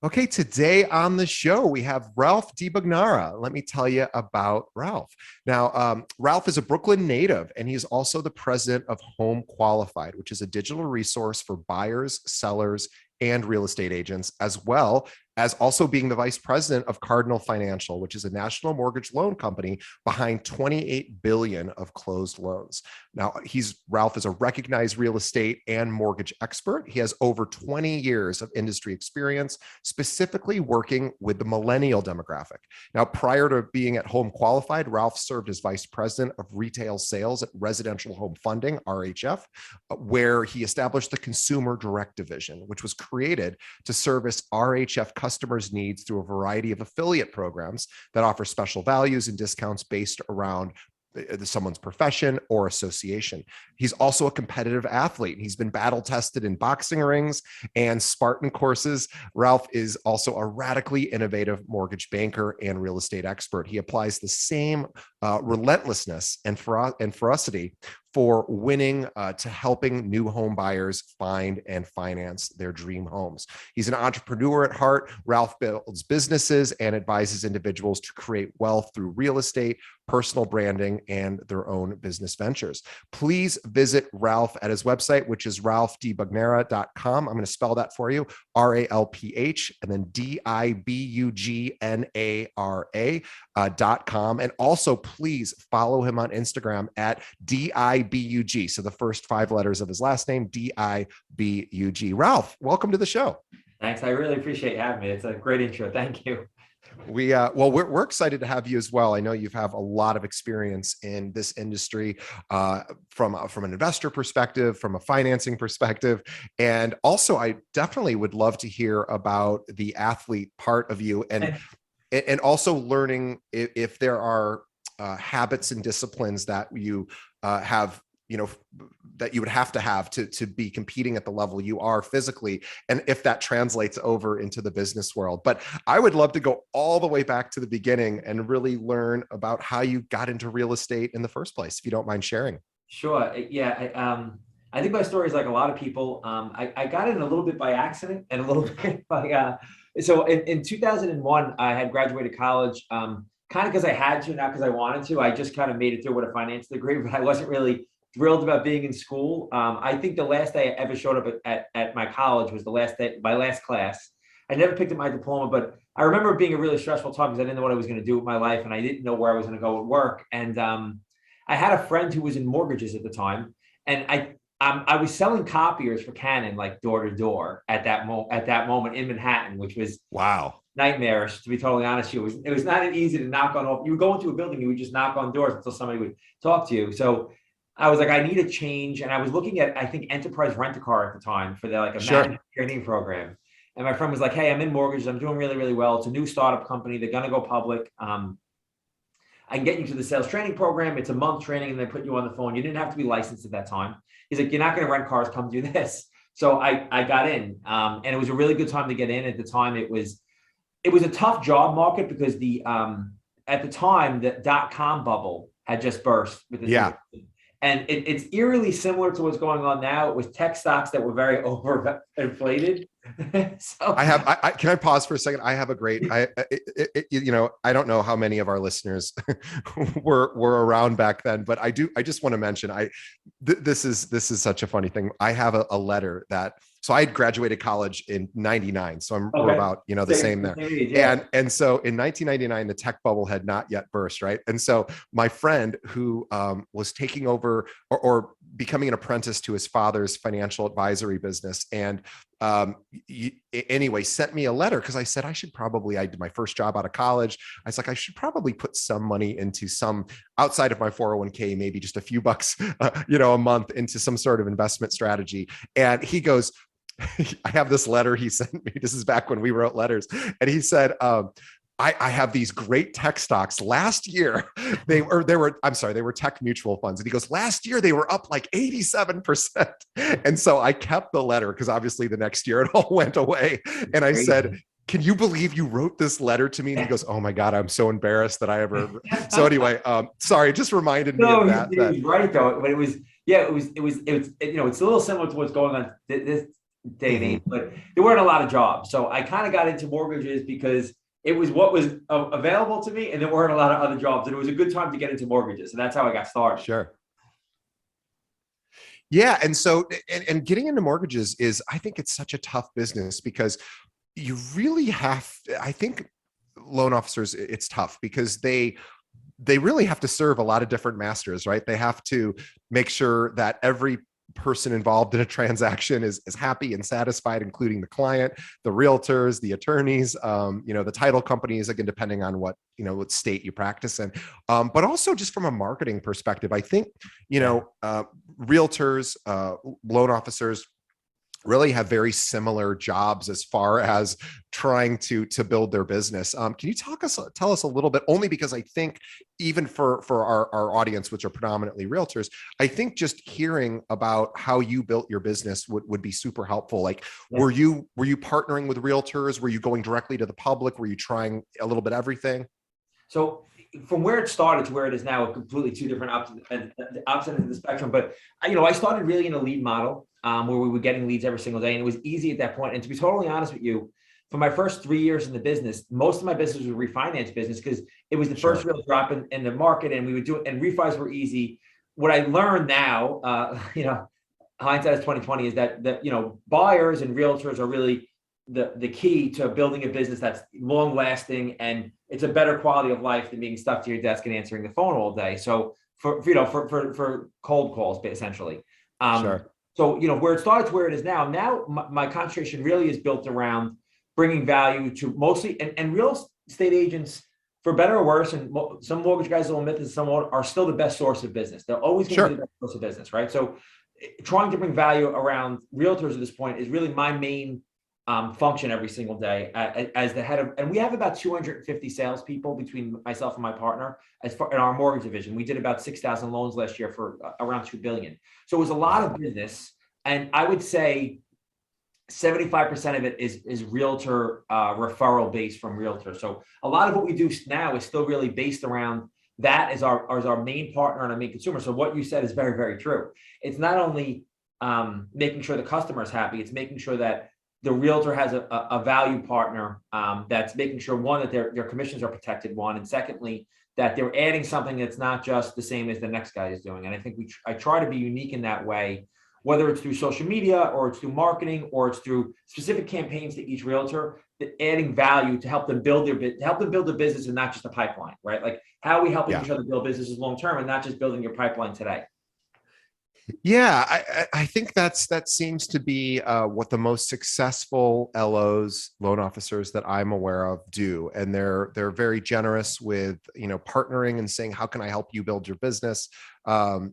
Okay, today on the show, we have Ralph DiBugnara. Let me tell you about Ralph. Now, Ralph is a Brooklyn native, and he's also the president of Home Qualified, which is a digital resource for buyers, sellers, and real estate agents, as well as also being the vice president of Cardinal Financial, which is a national mortgage loan company behind 28 billion of closed loans. Now, Ralph is a recognized real estate and mortgage expert. He has over 20 years of industry experience, specifically working with the millennial demographic. Now, prior to being at Home Qualified, Ralph served as vice president of retail sales at Residential Home Funding, RHF, where he established the Consumer Direct Division, which was created to service RHF customers' needs through a variety of affiliate programs that offer special values and discounts based around someone's profession or association. He's also a competitive athlete. He's been battle tested in boxing rings and Spartan courses. Ralph is also a radically innovative mortgage banker and real estate expert. He applies the same relentlessness and ferocity for winning to helping new home buyers find and finance their dream homes. He's an entrepreneur at heart. Ralph builds businesses and advises individuals to create wealth through real estate, personal branding, and their own business ventures. Please visit Ralph at his website, which is ralphdibugnara.com. I'm going to spell that for you, RALPH, and then DIBUGNARA.com. And also, please follow him on Instagram at DIBUG. So the first 5 letters of his last name, DIBUG. Ralph, welcome to the show. Thanks. I really appreciate having me. It's a great intro. Thank you. We're excited to have you as well. I know you have a lot of experience in this industry from an investor perspective, from a financing perspective, and also I definitely would love to hear about the athlete part of you, and also learning if there are habits and disciplines that you have, that you would have to be competing at the level you are physically, and if that translates over into the business world. But I would love to go all the way back to the beginning and really learn about how you got into real estate in the first place, if you don't mind sharing. Sure. Yeah. I think my story is like a lot of people. I got in a little bit by accident and a little bit by, so in 2001, I had graduated college, kind of because I had to, not because I wanted to. I just kind of made it through with a finance degree, but I wasn't really thrilled about being in school. I think the last day I ever showed up at my college was my last class. I never picked up my diploma, but I remember it being a really stressful time because I didn't know what I was going to do with my life, and I didn't know where I was going to go at work. And I had a friend who was in mortgages at the time, and I was selling copiers for Canon, like door to door at that moment in Manhattan, which was nightmarish, to be totally honest with you. It was not easy to knock on. You would go into a building, you would just knock on doors until somebody would talk to you. So I was like, I need a change. And I was looking at, I think, Enterprise Rent-A-Car at the time for a management training program. And my friend was like, hey, I'm in mortgages. I'm doing really, really well. It's a new startup company. They're going to go public. I can get you to the sales training program. It's a month training and they put you on the phone. You didn't have to be licensed at that time. He's like, you're not going to rent cars. Come do this. So I got in, and it was a really good time to get in. At the time, it was a tough job market because at the time, the .com bubble had just burst with the And it's eerily similar to what's going on now. It was tech stocks that were very overinflated. So can I pause for a second? I have a great, I don't know how many of our listeners were around back then, but I just want to mention, this is such a funny thing. I have a letter so I had graduated college in 99. So we're about, the same there. And so in 1999, the tech bubble had not yet burst. Right. And so my friend who was taking over or becoming an apprentice to his father's financial advisory business. And anyway, sent me a letter because I said, I did my first job out of college. I was like, I should probably put some money into some outside of my 401k, maybe just a few bucks, a month into some sort of investment strategy. And he goes, I have this letter he sent me. This is back when we wrote letters. And he said, I have these great tech stocks. Last year, they were tech mutual funds. And he goes, last year, they were up like 87%. And so I kept the letter because obviously the next year it all went away. And I said, can you believe you wrote this letter to me? And he goes, oh my God, I'm so embarrassed that I ever. So anyway, sorry, it just reminded me of that. He was right though, but it's a little similar to what's going on. day and age, but there weren't a lot of jobs. So I kind of got into mortgages because it was what was available to me, and there weren't a lot of other jobs, and it was a good time to get into mortgages. And that's how I got started. Sure. Yeah. And so, and getting into mortgages is, I think it's such a tough business because you really have, I think loan officers, it's tough because they really have to serve a lot of different masters, right? They have to make sure that every person involved in a transaction is happy and satisfied, including the client, the realtors, the attorneys, the title companies, again, depending on what state you practice in. But also just from a marketing perspective, I think, realtors, loan officers, really have very similar jobs as far as trying to build their business. Can you tell us a little bit, only because I think even for our audience, which are predominantly realtors, I think just hearing about how you built your business would be super helpful. Like, were you partnering with realtors? Were you going directly to the public? Were you trying a little bit everything? So from where it started to where it is now, a completely two different opposite ends of the spectrum. But I started really in a lead model where we were getting leads every single day, and it was easy at that point. And to be totally honest with you, for my first 3 years in the business, most of my business was a refinance business because it was the first real drop in the market, and we would do it. And refis were easy. What I learned now, hindsight is 2020, is that buyers and realtors are really the key to building a business that's long lasting, and it's a better quality of life than being stuck to your desk and answering the phone all day. So for cold calls, essentially. So where it started to where it is now my concentration really is built around bringing value to mostly and real estate agents, for better or worse, and some mortgage guys will admit that some are still the best source of business. They're always going to be the best source of business, right? So trying to bring value around realtors at this point is really my main function every single day as the head of, and we have about 250 salespeople between myself and my partner in our mortgage division. We did about 6,000 loans last year for around $2 billion. So it was a lot of business. And I would say 75% of it is realtor referral based from realtors. So a lot of what we do now is still really based around that as our main partner and our main consumer. So what you said is very, very true. It's not only making sure the customer is happy, it's making sure that the realtor has a value partner that's making sure, one, that their commissions are protected, one, and secondly, that they're adding something that's not just the same as the next guy is doing. And I think I try to be unique in that way, whether it's through social media or it's through marketing or it's through specific campaigns to each realtor, that adding value to help them build their business and not just a pipeline, right? Like, how are we helping each other build businesses long term and not just building your pipeline today? Yeah, I think that seems to be what the most successful LOs, loan officers that I'm aware of do, and they're very generous with partnering and saying, how can I help you build your business? I'm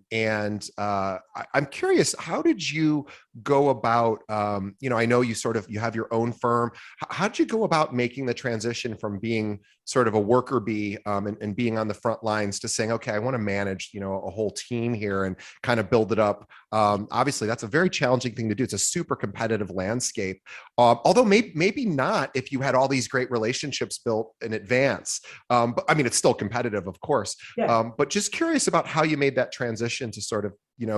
curious, how did you go about, I know you you have your own firm. How did you go about making the transition from being sort of a worker bee and being on the front lines to saying, okay, I want to manage, a whole team here and kind of build it up? Obviously that's a very challenging thing to do. It's a super competitive landscape. Although maybe not if you had all these great relationships built in advance. But I mean, it's still competitive, of course. Yeah. But just curious about how you made that transition to sort of,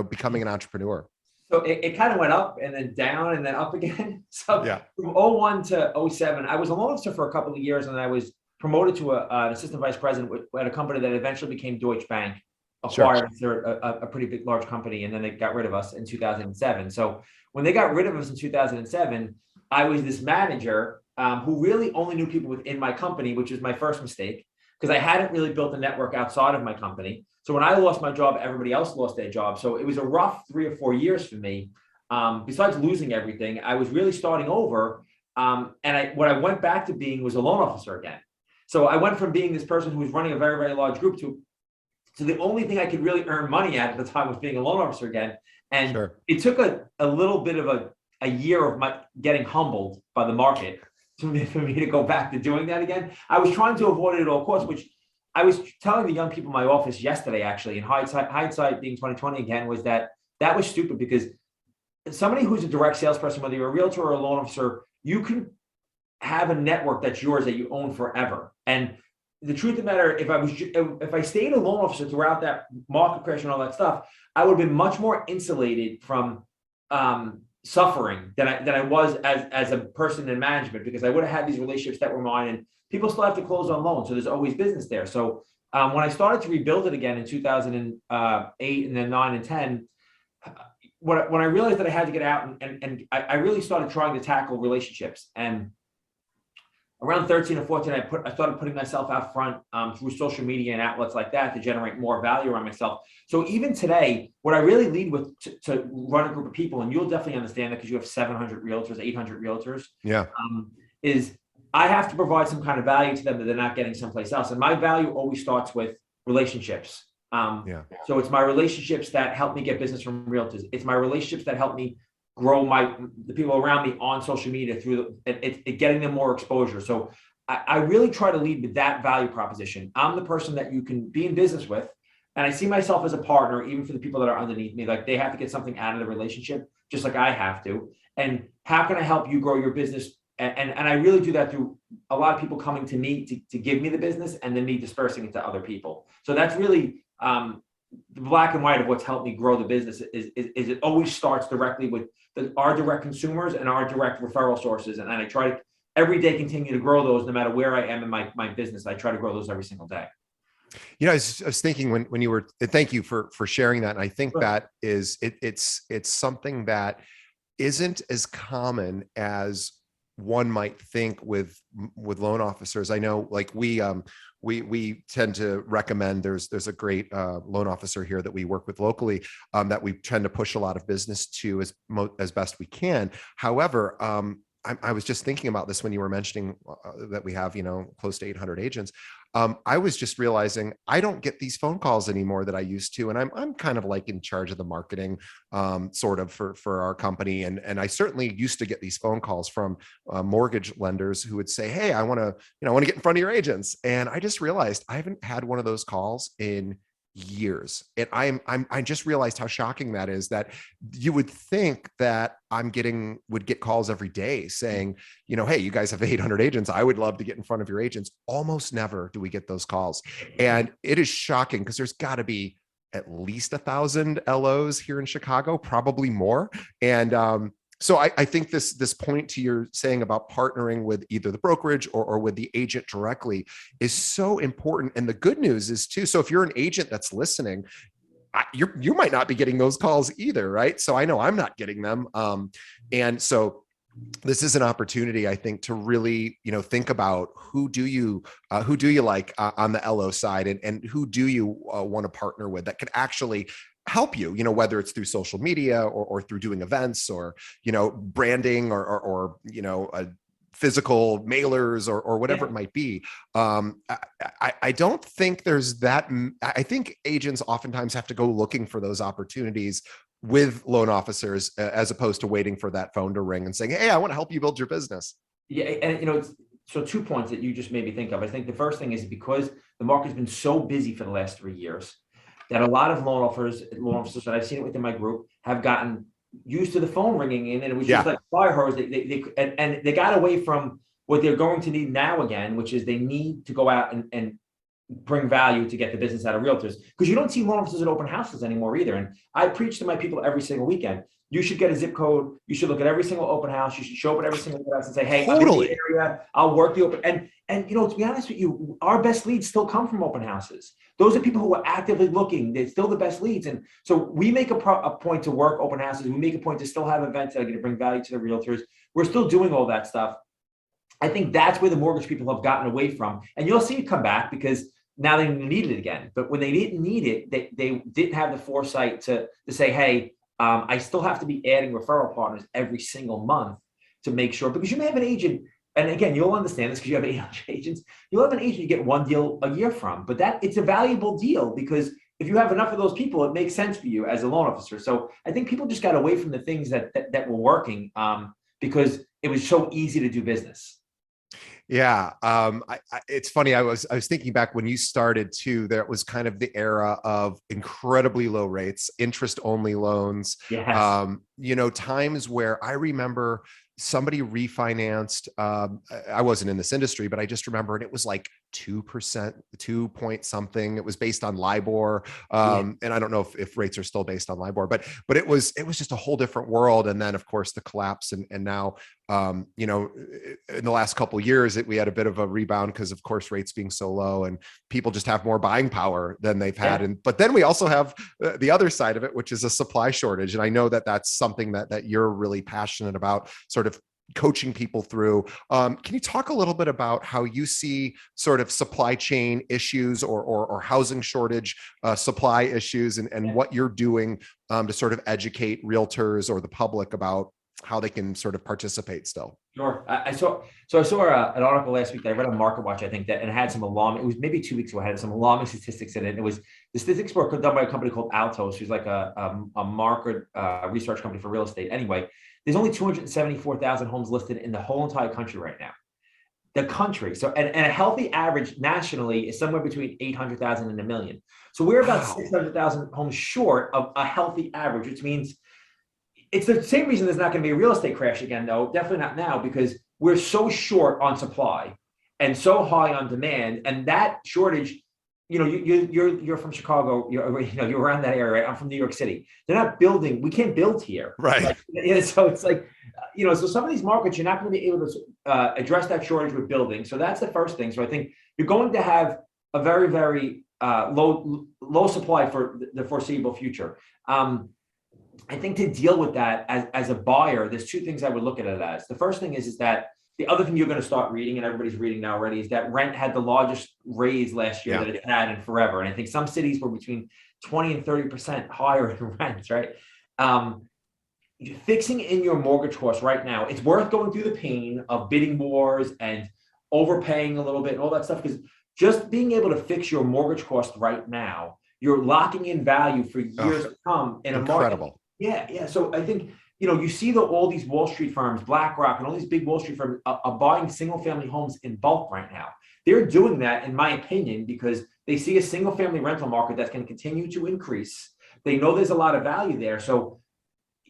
becoming an entrepreneur. So it kind of went up and then down and then up again. So from 01 to 07, I was a loan officer for a couple of years, and I was promoted to an assistant vice president at a company that eventually became Deutsche Bank, acquired a pretty big, large company, and then they got rid of us in 2007. So when they got rid of us in 2007, I was this manager who really only knew people within my company, which was my first mistake, because I hadn't really built a network outside of my company. So when I lost my job, everybody else lost their job. So it was a rough 3 or 4 years for me. Besides losing everything, I was really starting over. And what I went back to being was a loan officer again. So I went from being this person who was running a very, very large group to the only thing I could really earn money at the time was being a loan officer again. And it took a little bit of a year of my getting humbled by the market for me to go back to doing that again. I was trying to avoid it at all costs, which I was telling the young people in my office yesterday, actually, in hindsight being 2020 again, was that was stupid, because somebody who's a direct salesperson, whether you're a realtor or a loan officer, you can have a network that's yours that you own forever. And the truth of the matter, if I stayed a loan officer throughout that market crash and all that stuff, I would have been much more insulated from suffering than I was as a person in management, because I would have had these relationships that were mine, and people still have to close on loans. So there's always business there. So when I started to rebuild it again in 2008 and then 9 and 10, when I realized that I had to get out and I really started trying to tackle relationships. And around 13 or 14, I started putting myself out front through social media and outlets like that to generate more value around myself. So even today, what I really lead with to run a group of people, and you'll definitely understand that because you have 700 realtors, 800 realtors, is I have to provide some kind of value to them that they're not getting someplace else. And my value always starts with relationships. So it's my relationships that help me get business from realtors. It's my relationships that help me grow the people around me on social media through getting them more exposure. So I really try to lead with that value proposition. I'm the person that you can be in business with, and I see myself as a partner, even for the people that are underneath me. Like, they have to get something out of the relationship, just like I have to. And how can I help you grow your business? And I really do that through a lot of people coming to me to give me the business, and then me dispersing it to other people. So that's really the black and white of what's helped me grow the business. Is it always starts directly with our direct consumers and our direct referral sources. And I try to every day continue to grow those, no matter where I am in my business. I try to grow those every single day. You know, I was thinking when you were, thank you for sharing that. And I think that is, it's something that isn't as common as one might think with loan officers. I know, like, we tend to recommend, there's a great loan officer here that we work with locally that we tend to push a lot of business to as best we can. However, I was just thinking about this when you were mentioning that we have, close to 800 agents. I was just realizing I don't get these phone calls anymore that I used to. And I'm kind of like in charge of the marketing sort of for our company. And I certainly used to get these phone calls from mortgage lenders who would say, hey, I want to get in front of your agents. And I just realized I haven't had one of those calls in years. And I just realized how shocking that is, that you would think that would get calls every day saying, hey, you guys have 800 agents. I would love to get in front of your agents. Almost never do we get those calls. And it is shocking because there's got to be at least 1,000 LOs here in Chicago, probably more. And so I think this point to your saying about partnering with either the brokerage or with the agent directly is so important. And the good news is too, so if you're an agent that's listening, you might not be getting those calls either, right? So I know I'm not getting them. And so this is an opportunity, I think, to really, think about who do you like on the LO side, and who do you want to partner with that can actually help you, whether it's through social media or through doing events or, branding or physical mailers or whatever it might be. I don't think there's that. I think agents oftentimes have to go looking for those opportunities with loan officers as opposed to waiting for that phone to ring and saying, hey, I want to help you build your business. Yeah. And, so 2 points that you just made me think of. I think the first thing is because the market's been so busy for the last 3 years, that a lot of loan officers that I've seen it within my group have gotten used to the phone ringing in, and it was just like fire hose. They got away from what they're going to need now again, which is they need to go out and bring value to get the business out of realtors, because you don't see loan officers at open houses anymore either. And I preach to my people every single weekend. You should get a zip code. You should look at every single open house. You should show up at every single open house and say, hey, totally. I'm in the area. I'll work the open. And to be honest with you, our best leads still come from open houses. Those are people who are actively looking. They're still the best leads. And so we make a point to work open houses. We make a point to still have events that are going to bring value to the realtors. We're still doing all that stuff. I think that's where the mortgage people have gotten away from. And you'll see it come back because now they need it again. But when they didn't need it, they didn't have the foresight to say, hey, I still have to be adding referral partners every single month to make sure, because you may have an agent, and again, you'll understand this because you have 800 agents. You'll have an agent you get one deal a year from, but it's a valuable deal because if you have enough of those people, it makes sense for you as a loan officer. So I think people just got away from the things that were working because it was so easy to do business. Yeah. It's funny. I was thinking back when you started too, that was kind of the era of incredibly low rates, interest only loans. Yes. Times where I remember somebody refinanced. I wasn't in this industry, but I just remember, and it was like 2%, 2 point something. It was based on LIBOR. And I don't know if rates are still based on LIBOR, but it was just a whole different world. And then of course the collapse, and now, you know, in the last couple of years, we had a bit of a rebound because of course rates being so low and people just have more buying power than they've had. But then we also have the other side of it, which is a supply shortage. And I know that that's something that you're really passionate about, sort of coaching people through. Can you talk a little bit about how you see sort of supply chain issues or housing shortage supply issues, and what you're doing to sort of educate realtors or the public about how they can sort of participate still? Sure. I saw an article last week that I read on Market Watch, I think, that, and it had some alarming, it was maybe 2 weeks ago, it had some alarming statistics in it. It was, the statistics were done by a company called Altos, who's like a market research company for real estate. Anyway, there's only 274,000 homes listed in the whole entire country right now. The country. So, and a healthy average nationally is somewhere between 800,000 and 1 million. So we're about 600,000 homes short of a healthy average, which means it's the same reason there's not going to be a real estate crash again, though. Definitely not now, because we're so short on supply and so high on demand, and that shortage. You know, you're from Chicago. You're around that area, right? I'm from New York City. They're not building. We can't build here, right? Like, so it's like, you know, so some of these markets you're not going to be able to address that shortage with building. So that's the first thing. So I think you're going to have a very, very low supply for the foreseeable future. I think to deal with that as a buyer, there's two things I would look at it as. The first thing is that the other thing you're going to start reading, and everybody's reading now already, is that rent had the largest raise last year that it had in forever. And I think some cities were between 20 and 30% higher in rents, right? Fixing in your mortgage costs right now, it's worth going through the pain of bidding wars and overpaying a little bit and all that stuff, because just being able to fix your mortgage cost right now, you're locking in value for years to come in a market. Yeah. So I think, you know, you see all these Wall Street firms, BlackRock and all these big Wall Street firms are buying single family homes in bulk right now. They're doing that, in my opinion, because they see a single family rental market that's going to continue to increase. They know there's a lot of value there. So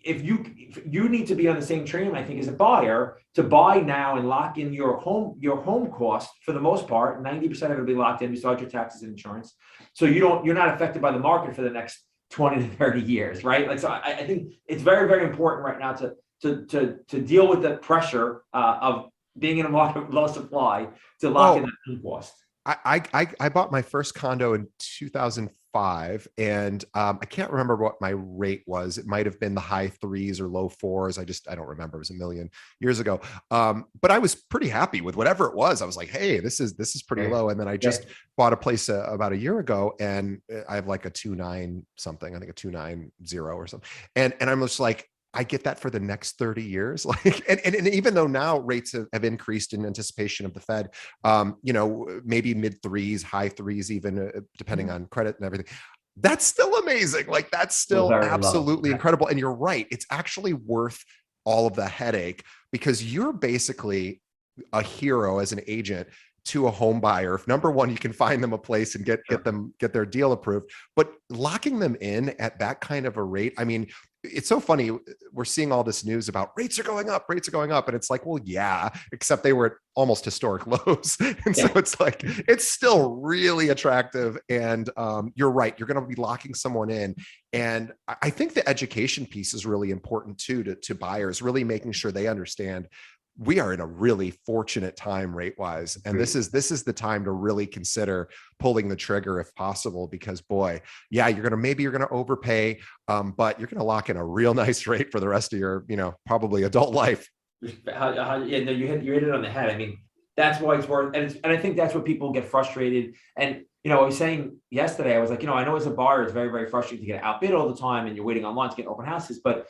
if you need to be on the same train, I think, as a buyer, to buy now and lock in your home cost. For the most part, 90% of it will be locked in besides your taxes and insurance. So you're not affected by the market for the next 20 to 30 years, right? Like, so I think it's very, very important right now to deal with the pressure of being in a market with low supply, to lock in that cost. I bought my first condo in 2005, and I can't remember what my rate was. It might have been the high 3s or low 4s. I don't remember. It was a million years ago. But I was pretty happy with whatever it was. I was like, hey, this is pretty low. And then I just bought a place about a year ago, and I have like a 2.9 something. I think a 2.90 or something. And I'm just like, I get that for the next 30 years. Like, and even though now rates have increased in anticipation of the Fed, you know, maybe mid 3s, high 3s, even depending on credit and everything, that's still amazing. Like, that's still absolutely incredible. And you're right. It's actually worth all of the headache, because you're basically a hero as an agent to a home buyer. If, number one, you can find them a place and get their deal approved, but locking them in at that kind of a rate. I mean, it's so funny. We're seeing all this news about rates are going up. And it's like, well, yeah, except they were at almost historic lows. And so it's like, it's still really attractive. And you're right. You're going to be locking someone in. And I think the education piece is really important too, to buyers, really making sure they understand we are in a really fortunate time rate wise. And this is the time to really consider pulling the trigger if possible, because boy, yeah, you're going to overpay, but you're going to lock in a real nice rate for the rest of your, probably adult life. You hit it on the head. I mean, that's why it's worth, and I think that's what people get frustrated. And, I was saying yesterday, I was like, I know as a buyer, it's very, very frustrating to get outbid all the time and you're waiting online to get open houses, but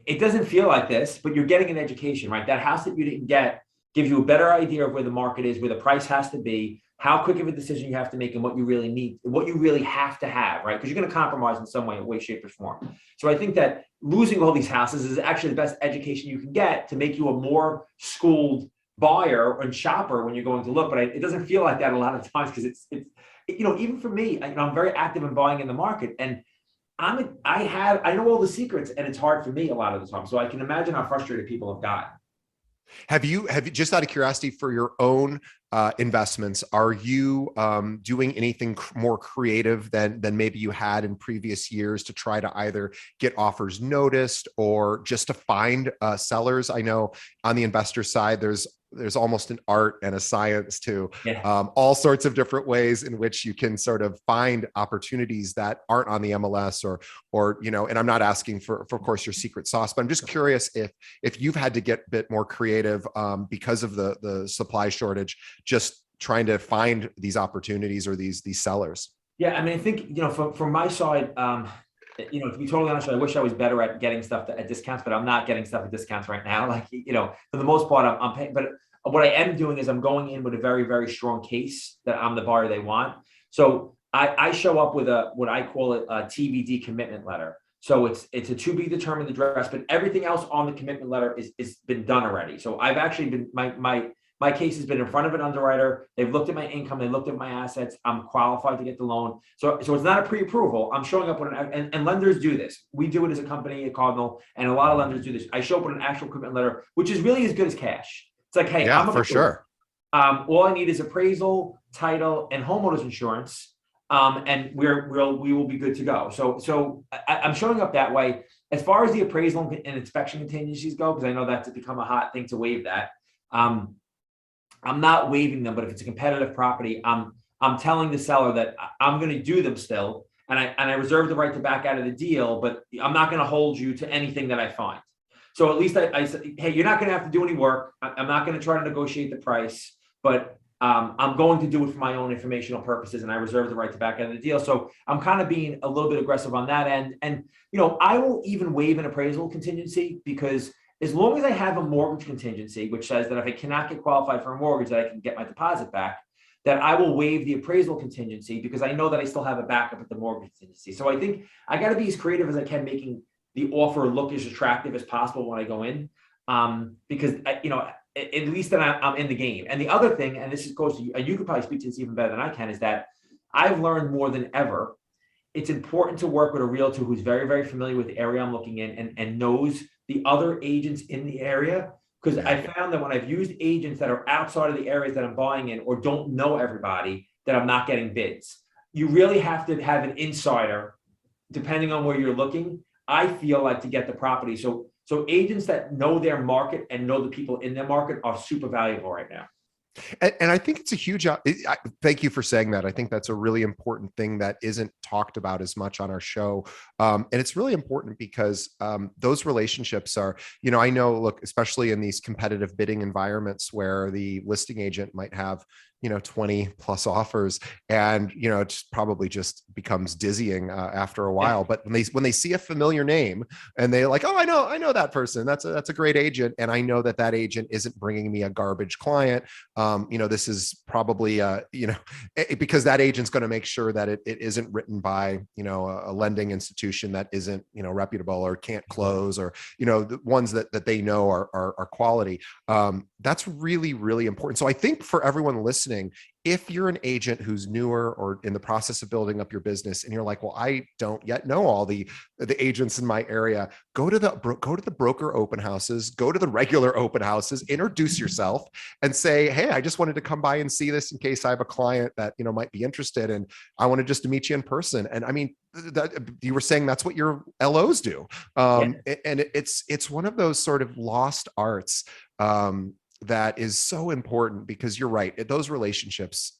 it doesn't feel like this, but you're getting an education, right? That house that you didn't get gives you a better idea of where the market is, where the price has to be, how quick of a decision you have to make, and what you really need, what you really have to have, right? Because you're going to compromise in some way, shape, or form. So I think that losing all these houses is actually the best education you can get to make you a more schooled buyer and shopper when you're going to look. But it doesn't feel like that a lot of times, because it's even for me, I'm very active in buying in the market, and I know all the secrets, and it's hard for me a lot of the time. So I can imagine how frustrated people have gotten. Have you just out of curiosity, for your own investments, are you doing anything more creative than maybe you had in previous years to try to either get offers noticed or just to find sellers? I know on the investor side, there's almost an art and a science to Yeah. all sorts of different ways in which you can sort of find opportunities that aren't on the MLS or and I'm not asking for of course your secret sauce, but I'm just curious if you've had to get a bit more creative because of the supply shortage, just trying to find these opportunities or these sellers. Yeah, I mean, I think, from my side, to be totally honest, I wish I was better at getting stuff at discounts, but I'm not getting stuff at discounts right now. Like, for the most part, I'm paying, but what I am doing is I'm going in with a very, very strong case that I'm the buyer they want. So I show up with what I call it a TBD commitment letter. So it's a to be determined address, but everything else on the commitment letter is been done already. So I've actually been, my case has been in front of an underwriter. They've looked at my income. They looked at my assets. I'm qualified to get the loan. So it's not a pre-approval. I'm showing up with and lenders do this. We do it as a company at Cardinal, and a lot of lenders do this. I show up with an actual commitment letter, which is really as good as cash. It's like, hey, Yeah, I'm for sure. all I need is appraisal, title, and homeowners insurance, and we will be good to go. So I'm showing up that way. As far as the appraisal and inspection contingencies go, because I know that's become a hot thing to waive that. I'm not waiving them, but if it's a competitive property, I'm telling the seller that I'm going to do them still, and I reserve the right to back out of the deal, but I'm not going to hold you to anything that I find. So at least I said, hey, you're not going to have to do any work. I'm not going to try to negotiate the price, but I'm going to do it for my own informational purposes, and I reserve the right to back out of the deal. So I'm kind of being a little bit aggressive on that end, and I will even waive an appraisal contingency, because as long as I have a mortgage contingency, which says that if I cannot get qualified for a mortgage, that I can get my deposit back, that I will waive the appraisal contingency, because I know that I still have a backup at the mortgage contingency. So I think I got to be as creative as I can, making the offer look as attractive as possible when I go in, because at least that I'm in the game. And the other thing, and this goes to you, and you could probably speak to this even better than I can, is that I've learned more than ever, it's important to work with a realtor who's very, very familiar with the area I'm looking in, and knows the other agents in the area. Because I found that when I've used agents that are outside of the areas that I'm buying in, or don't know everybody, that I'm not getting bids. You really have to have an insider, depending on where you're looking, I feel like, to get the property. So agents that know their market and know the people in their market are super valuable right now. And I think it's a huge, thank you for saying that. I think that's a really important thing that isn't talked about as much on our show. And it's really important because those relationships are, I know, look, especially in these competitive bidding environments where the listing agent might have 20 plus offers, and it probably just becomes dizzying after a while. But when they see a familiar name and they're like, oh, I know that person, that's a great agent, and I know that agent isn't bringing me a garbage client. This is probably because that agent's going to make sure that it isn't written by a lending institution that isn't reputable or can't close, or the ones that they know are quality. That's really, really important. So I think for everyone listening, if you're an agent who's newer or in the process of building up your business, and you're like, well, I don't yet know all the agents in my area, go to the broker open houses, go to the regular open houses, introduce yourself and say, hey, I just wanted to come by and see this in case I have a client that might be interested, and I wanted just to meet you in person. And I mean, that you were saying that's what your LOs do. And it's one of those sort of lost arts that is so important, because you're right. Those relationships,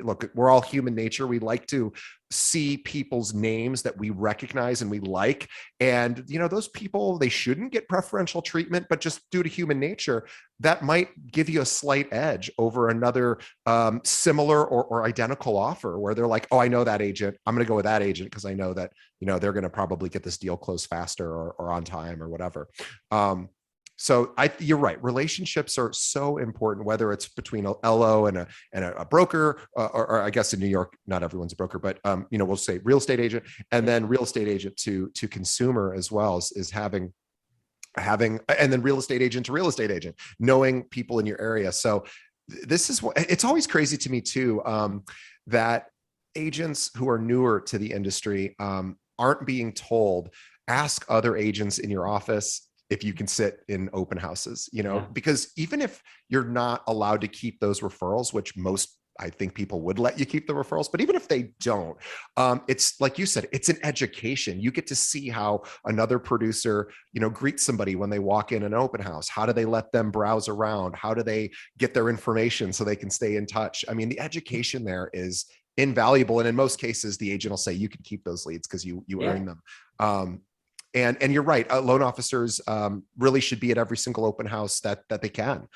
look, we're all human nature. We like to see people's names that we recognize and we like. And, those people, they shouldn't get preferential treatment, but just due to human nature, that might give you a slight edge over another similar or identical offer, where they're like, oh, I know that agent, I'm going to go with that agent because I know that, they're going to probably get this deal closed faster or on time or whatever. So you're right. Relationships are so important, whether it's between a LO and a broker, or I guess in New York, not everyone's a broker, but we'll say real estate agent, and then real estate agent to consumer as well, is having, and then real estate agent to real estate agent, knowing people in your area. So this is what, it's always crazy to me too, that agents who are newer to the industry aren't being told, ask other agents in your office, if you can sit in open houses, Yeah. because even if you're not allowed to keep those referrals, which most I think people would let you keep the referrals, but even if they don't, it's like you said, it's an education. You get to see how another producer, greets somebody when they walk in an open house. How do they let them browse around? How do they get their information so they can stay in touch? I mean, the education there is invaluable. And in most cases, the agent will say you can keep those leads because you Yeah. earn them. And you're right. Loan officers really should be at every single open house that they can,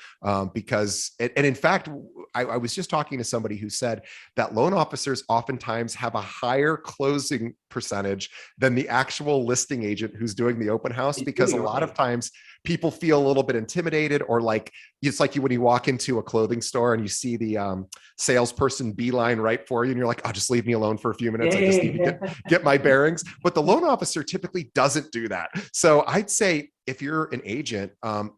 because and in fact, I was just talking to somebody who said that loan officers oftentimes have a higher closing percentage than the actual listing agent who's doing the open house, because a lot of times people feel a little bit intimidated, or like it's like when you walk into a clothing store and you see the salesperson beeline right for you, and you're like, oh, just leave me alone for a few minutes. I just need to get my bearings. But the loan officer typically doesn't do that. So I'd say if you're an agent,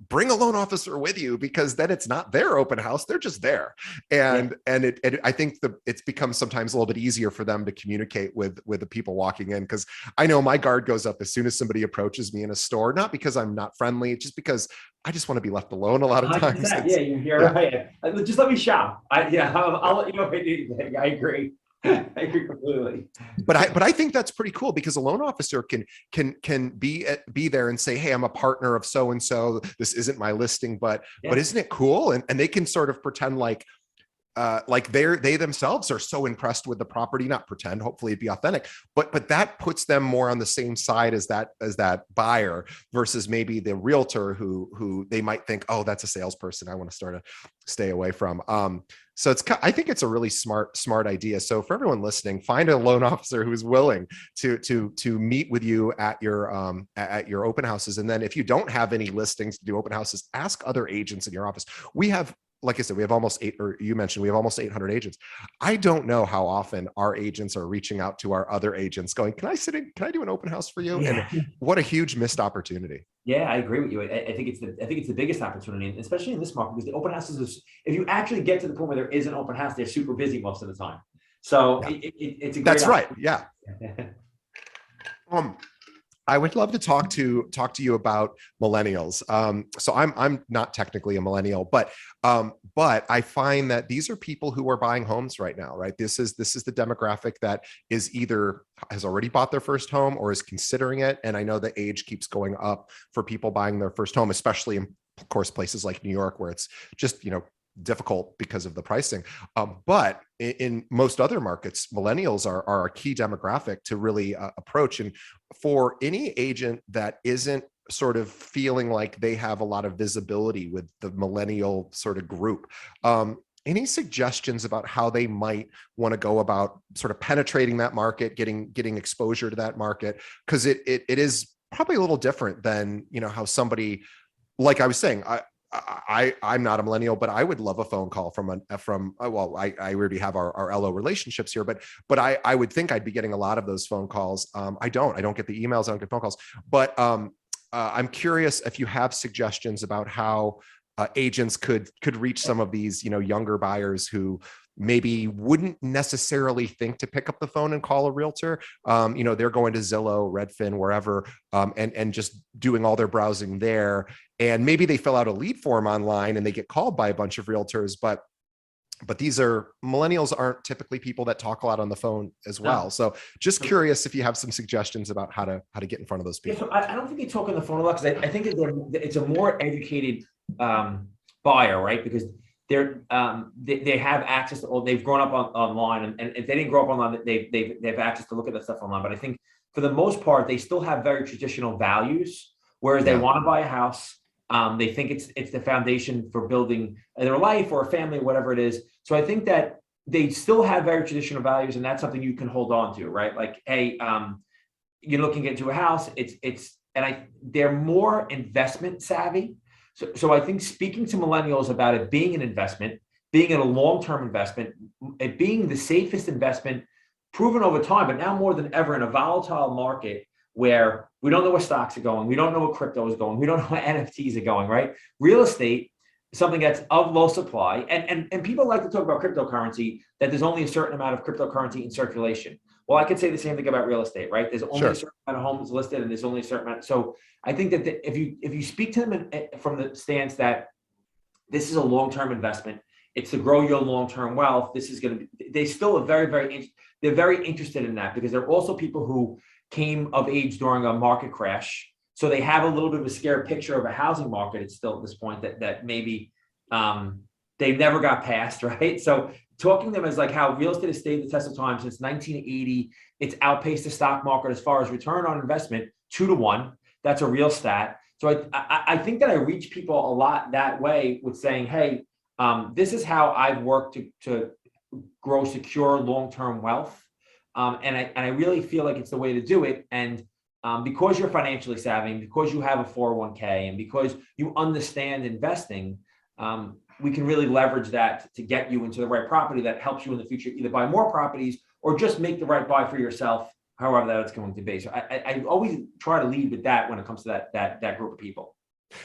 bring a loan officer with you, because then it's not their open house; they're just there. And I think it's become sometimes a little bit easier for them to communicate with the people walking in, because I know my guard goes up as soon as somebody approaches me in a store, not because I'm not friendly, just because I just want to be left alone a lot of times. Yeah, you're right. Just let me shop. I'll let you know if I need anything. I agree. I agree completely. But I think that's pretty cool, because a loan officer can be there and say, hey, I'm a partner of so and so. This isn't my listing, but isn't it cool? And they can sort of pretend like they themselves are so impressed with the property, not pretend, hopefully it'd be authentic, but that puts them more on the same side as that buyer, versus maybe the realtor who they might think, oh, that's a salesperson I want to stay away from. So I think it's a really smart idea. So for everyone listening, find a loan officer who's willing to meet with you at your open houses. And then if you don't have any listings to do open houses, ask other agents in your office. We have, like I said, we have almost 800 agents. I don't know how often our agents are reaching out to our other agents going, can I do an open house for you? Yeah. And what a huge missed opportunity. Yeah, I agree with you. I think it's the biggest opportunity, especially in this market, because the open houses, if you actually get to the point where there is an open house, they're super busy most of the time. So it's a great. That's right. Yeah. I would love to talk to you about millennials. So I'm not technically a millennial, but I find that these are people who are buying homes right now, right? This is the demographic that is either has already bought their first home or is considering it. And I know the age keeps going up for people buying their first home, especially in, of course, places like New York, where it's just, difficult because of the pricing. But in most other markets, millennials are a key demographic to really approach. And for any agent that isn't sort of feeling like they have a lot of visibility with the millennial sort of group, any suggestions about how they might want to go about sort of penetrating that market, getting exposure to that market? Because it is probably a little different than, how somebody, like I was saying, I'm not a millennial, but I would love a phone call I already have our LO relationships here, but I would think I'd be getting a lot of those phone calls. I don't get the emails, I don't get phone calls, but I'm curious if you have suggestions about how agents could reach some of these, younger buyers who maybe wouldn't necessarily think to pick up the phone and call a realtor. They're going to Zillow, Redfin, wherever, and just doing all their browsing there. And maybe they fill out a lead form online and they get called by a bunch of realtors, but these millennials aren't typically people that talk a lot on the phone as well. No. So just curious if you have some suggestions about how to get in front of those people. Yeah, so I don't think they talk on the phone a lot, because I think it's a more educated buyer, right? Because they have access to, they've grown up online, and if they didn't grow up online, they have access to look at that stuff online. But I think for the most part, they still have very traditional values, whereas they want to buy a house. They think it's the foundation for building their life or a family, whatever it is. So I think that they still have very traditional values, and that's something you can hold on to, right? Like, hey, you're looking into a house. They're more investment savvy. So I think speaking to millennials about it being an investment, being in a long-term investment, it being the safest investment, proven over time, but now more than ever in a volatile market where we don't know where stocks are going, we don't know where crypto is going, we don't know where NFTs are going, right? Real estate, something that's of low supply, and people like to talk about cryptocurrency, that there's only a certain amount of cryptocurrency in circulation. Well, I could say the same thing about real estate, right? There's only a Sure. certain amount of homes listed, and there's only a certain amount. So I think that if you speak to them from the stance that this is a long-term investment, it's to grow your long-term wealth. This is going to be, they still are they're very interested in that, because they're also people who came of age during a market crash. So they have a little bit of a scared picture of a housing market. It's still at this point that maybe they never got past, right? So talking to them as like how real estate has stayed the test of time since 1980. It's outpaced the stock market as far as return on investment, 2-to-1. That's a real stat. So I think that I reach people a lot that way with saying, hey, this is how I've worked to grow secure long-term wealth. And I really feel like it's the way to do it. And because you're financially savvy, and because you have a 401k, and because you understand investing, we can really leverage that to get you into the right property that helps you in the future, either buy more properties or just make the right buy for yourself, however that it's going to be. So I always try to lead with that when it comes to that group of people.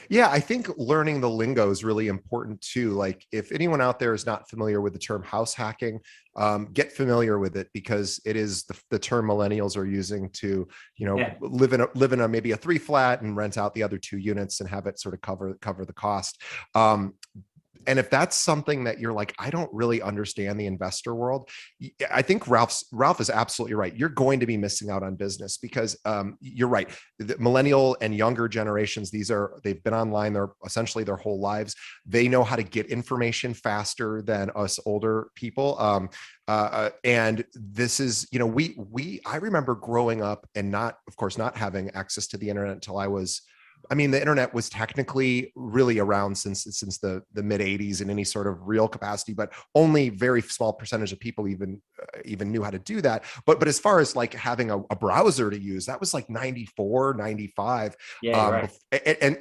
Yeah, I think learning the lingo is really important too. Like, if anyone out there is not familiar with the term house hacking, get familiar with it, because it is the term millennials are using to, live in a maybe a 3 flat and rent out the other 2 units and have it sort of cover the cost. And if that's something that you're like, I don't really understand the investor world, I think Ralph is absolutely right. You're going to be missing out on business, because you're right. The millennial and younger generations, they've been online essentially their whole lives. They know how to get information faster than us older people. And this is, I remember growing up and of course, not having access to the internet until the internet was technically really around since the mid 80s in any sort of real capacity, but only very small percentage of people even knew how to do that. But as far as like having a browser to use, that was like 94, 95. Yeah, right.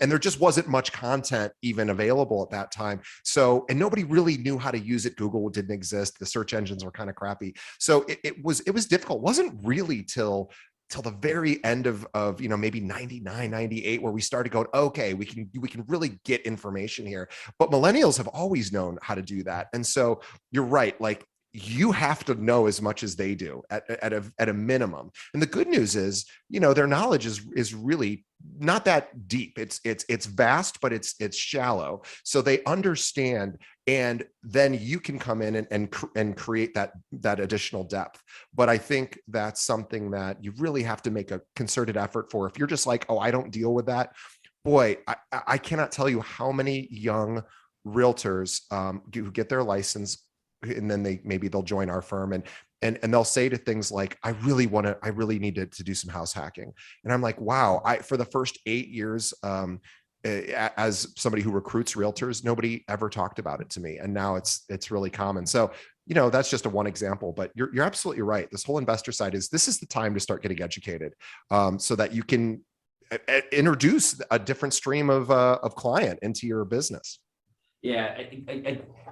And there just wasn't much content even available at that time. So, and nobody really knew how to use it. Google didn't exist. The search engines were kind of crappy. So it was difficult. It wasn't really till the very end of maybe 99, 98, where we started going, okay, we can really get information here. But millennials have always known how to do that. And so you're right. Like, you have to know as much as they do at a minimum. And the good news is, their knowledge is really not that deep. It's vast, but it's shallow. So they understand, and then you can come in and create that additional depth. But I think that's something that you really have to make a concerted effort for. If you're just like, oh, I don't deal with that, boy, I cannot tell you how many young realtors who get their license, and then they'll join our firm and they'll say to things like, I really need to do some house hacking. And I'm like, wow, for the first 8 years, as somebody who recruits realtors, nobody ever talked about it to me. And now it's really common. So, that's just one example, but you're absolutely right. This whole investor side this is the time to start getting educated, so that you can introduce a different stream of client into your business. Yeah,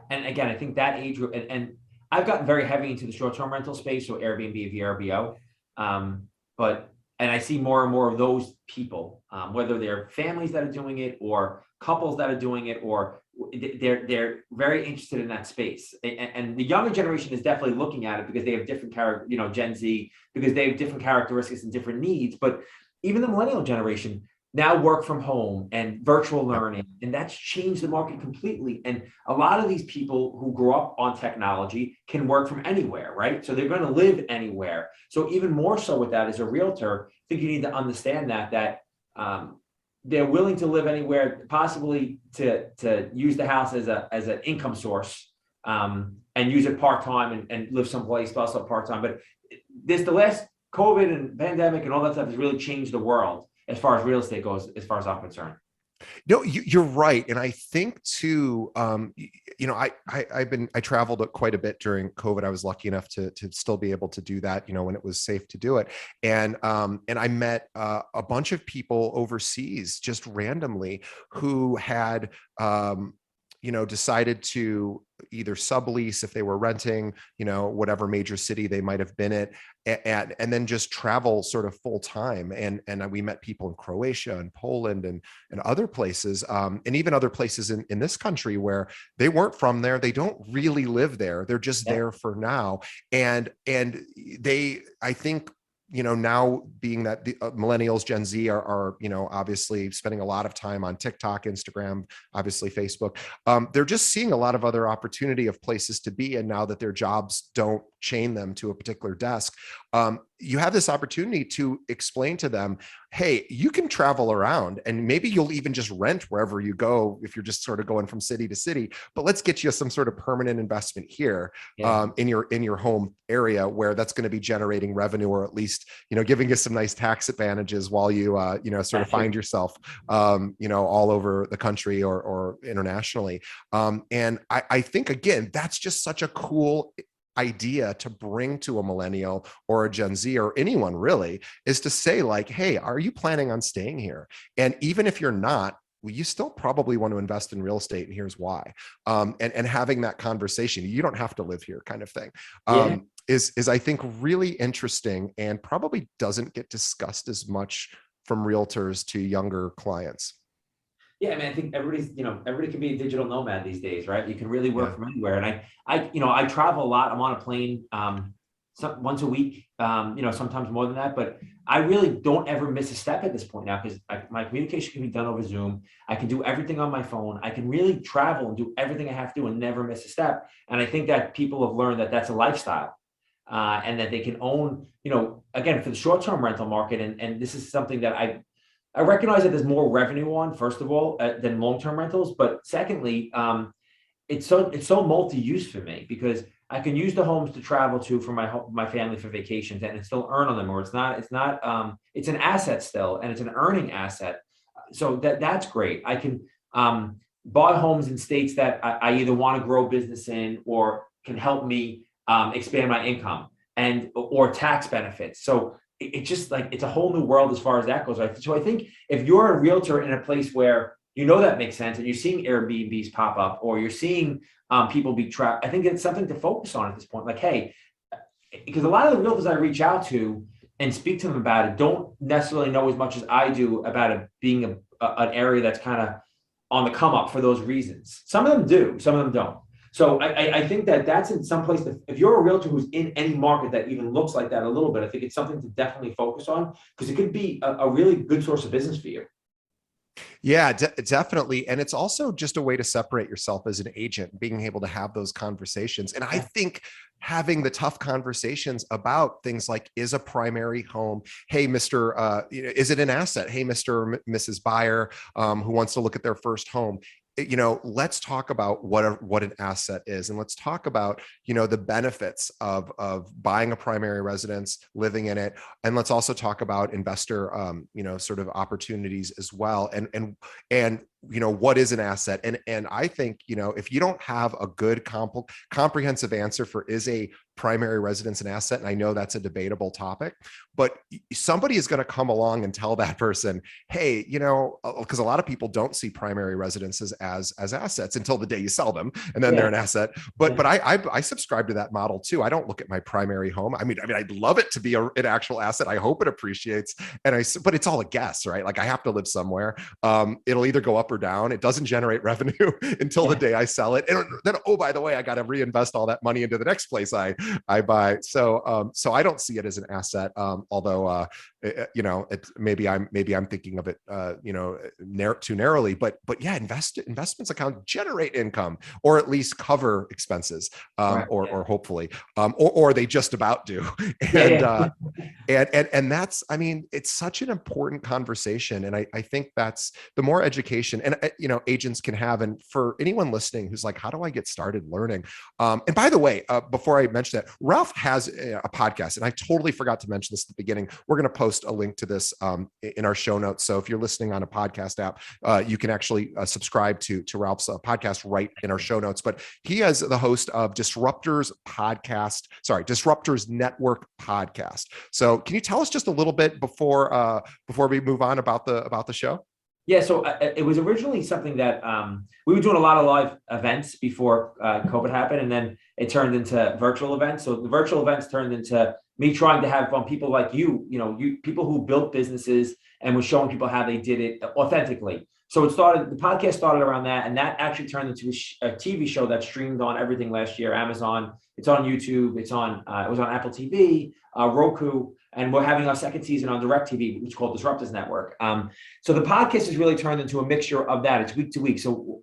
and again, I think that age group, and I've gotten very heavy into the short-term rental space, so Airbnb, VRBO, and I see more and more of those people, whether they're families that are doing it or couples that are doing it, or they're very interested in that space. And the younger generation is definitely looking at it because they have different Gen Z, because they have different characteristics and different needs. But even the millennial generation now work from home and virtual learning, and that's changed the market completely. And a lot of these people who grew up on technology can work from anywhere, right? So they're going to live anywhere. So even more so with that, as a realtor, I think you need to understand that they're willing to live anywhere, possibly to use the house as an income source, and use it part-time and live someplace also part-time. But the last COVID and pandemic and all that stuff has really changed the world as far as real estate goes, as far as I'm concerned. No, you're right. And I think too, I traveled quite a bit during COVID. I was lucky enough to still be able to do that, when it was safe to do it. And I met a bunch of people overseas just randomly who had, decided to either sublease if they were renting, whatever major city they might have been at, and then just travel sort of full time. And we met people in Croatia and Poland and other places, and even other places in this country where they weren't from there. They don't really live there. They're just there for now. And I think, now being that the millennials, Gen Z are obviously spending a lot of time on TikTok, Instagram, obviously Facebook. They're just seeing a lot of other opportunity of places to be. And now that their jobs don't chain them to a particular desk, you have this opportunity to explain to them, hey, you can travel around and maybe you'll even just rent wherever you go if you're just sort of going from city to city, but let's get you some sort of permanent investment here in your home area where that's going to be generating revenue, or at least, giving you some nice tax advantages while you, sort of find yourself, all over the country or internationally. And I think, again, that's just such a cool idea to bring to a millennial or a Gen Z or anyone really, is to say like, hey, are you planning on staying here? And even if you're not, well, you still probably want to invest in real estate, and here's why. And having that conversation, you don't have to live here kind of thing, is I think really interesting and probably doesn't get discussed as much from realtors to younger clients. Yeah, I mean, I think everybody can be a digital nomad these days, right? You can really work from anywhere. And I travel a lot. I'm on a plane once a week, sometimes more than that. But I really don't ever miss a step at this point now, because my communication can be done over Zoom. I can do everything on my phone. I can really travel and do everything I have to and never miss a step. And I think that people have learned that that's a lifestyle. And that they can own, again, for the short-term rental market. And this is something that I recognize that there's more revenue on, first of all, than long-term rentals. But secondly, it's so multi-use for me, because I can use the homes to travel to for my family for vacations and still earn on them. Or it's an asset still, and it's an earning asset. So that's great. I can buy homes in states that I either want to grow business in or can help me expand my income or tax benefits. So it's just like, it's a whole new world as far as that goes. So I think if you're a realtor in a place where that makes sense, and you're seeing Airbnbs pop up, or you're seeing people be trapped, I think it's something to focus on at this point. Like, hey, because a lot of the realtors I reach out to and speak to them about it don't necessarily know as much as I do about it being an area that's kind of on the come up for those reasons. Some of them do, some of them don't. So I think that's in some place that if you're a realtor who's in any market that even looks like that a little bit, I think it's something to definitely focus on, because it could be a really good source of business for you. Yeah, definitely. And it's also just a way to separate yourself as an agent, being able to have those conversations. And I think having the tough conversations about things like, is a primary home, hey, Mr. Is it an asset? Hey, Mr. or Mrs. Buyer, who wants to look at their first home. Let's talk about what an asset is, and let's talk about, the benefits of buying a primary residence, living in it. And let's also talk about investor, sort of opportunities as well. And what is an asset? And I think, if you don't have a good comprehensive answer for, is a primary residence an asset? And I know that's a debatable topic, but somebody is going to come along and tell that person, hey, because a lot of people don't see primary residences as assets until the day you sell them, and then they're an asset. But I subscribe to that model too. I don't look at my primary home. I mean, I'd love it to be an actual asset. I hope it appreciates, but it's all a guess, right? Like, I have to live somewhere. It'll either go up or down. It doesn't generate revenue until the day I sell it. And then, oh, by the way, I got to reinvest all that money into the next place I buy. So I don't see it as an asset. Although, maybe I'm thinking of it, too narrowly, but yeah, investments account generate income, or at least cover expenses, or hopefully, or they just about do. And that's, it's such an important conversation. And I think that's the more education and, agents can have. And for anyone listening who's like, how do I get started learning? And by the way, before I mention that, Ralph has a podcast, and I totally forgot to mention this at the beginning. We're going to post a link to this in our show notes. So if you're listening on a podcast app, you can actually subscribe to Ralph's podcast right in our show notes. But he is the host of Disruptors Network Podcast. So can you tell us just a little bit before we move on about the show? Yeah, so it was originally something that we were doing a lot of live events before COVID happened, and then it turned into virtual events. So the virtual events turned into me trying to have people like you people who built businesses and was showing people how they did it authentically. So the podcast started around that, and that actually turned into a TV show that streamed on everything last year. Amazon, it's on YouTube, it was on Apple TV, Roku, and we're having our second season on DirecTV, which is called Disruptors Network. So the podcast has really turned into a mixture of that. It's week to week. So